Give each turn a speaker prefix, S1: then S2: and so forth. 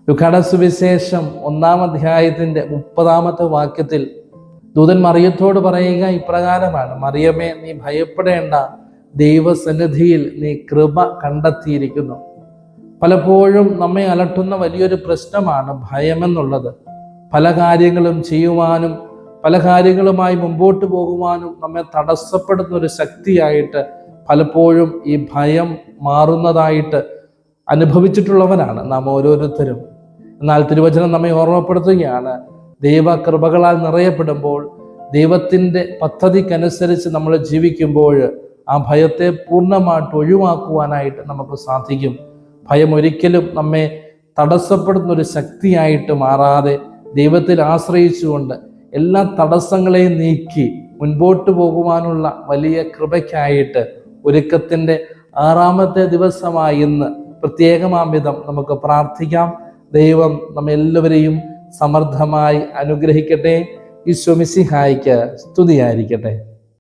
S1: ലൂക്കായുടെ സുവിശേഷം 1-ാം അധ്യായത്തിന്റെ 30-ാമത്തെ വാക്യത്തിൽ ദൂതൻ മറിയത്തോട് പറയുക ഇപ്രകാരമാണ്: മറിയമേ, നീ ഭയപ്പെടേണ്ട, ദൈവസന്നിധിയിൽ നീ കൃപ കണ്ടെത്തിയിരിക്കുന്നു. പലപ്പോഴും നമ്മെ അലട്ടുന്ന വലിയൊരു പ്രശ്നമാണ് ഭയമെന്നുള്ളത്. പല കാര്യങ്ങളും ചെയ്യുവാനും പല കാര്യങ്ങളുമായി മുമ്പോട്ട് പോകുവാനും നമ്മെ തടസ്സപ്പെടുന്ന ഒരു ശക്തിയായിട്ട് പലപ്പോഴും ഈ ഭയം മാറുന്നതായിട്ട് അനുഭവിച്ചിട്ടുള്ളവരാണ് നാം ഓരോരുത്തരും. എന്നാൽ തിരുവചനം നമ്മെ ഓർമ്മപ്പെടുത്തുകയാണ്, ദൈവകൃപകളാൽ നിറയപ്പെടുമ്പോൾ, ദൈവത്തിൻ്റെ പദ്ധതിക്കനുസരിച്ച് നമ്മൾ ജീവിക്കുമ്പോൾ ആ ഭയത്തെ പൂർണ്ണമായിട്ട് ഒഴിവാക്കുവാനായിട്ട് നമുക്ക് സാധിക്കും. ഭയം ഒരിക്കലും നമ്മെ തടസ്സപ്പെടുന്ന ഒരു ശക്തിയായിട്ട് മാറാതെ ദൈവത്തിൽ ആശ്രയിച്ചുകൊണ്ട് എല്ലാ തടസ്സങ്ങളെയും നീക്കി മുൻപോട്ട് പോകുവാനുള്ള വലിയ കൃപയ്ക്കായിട്ട് ഒരുക്കത്തിൻ്റെ 6-ാമത്തെ ദിവസമായി ഇന്ന് പ്രത്യേകമാം വിധം നമുക്ക് പ്രാർത്ഥിക്കാം. ദൈവം നമ്മെല്ലാവരെയും സമൃദ്ധമായി അനുഗ്രഹിക്കട്ടെ. ഈശോ മിശിഹായ്ക്ക് സ്തുതിയായിരിക്കട്ടെ.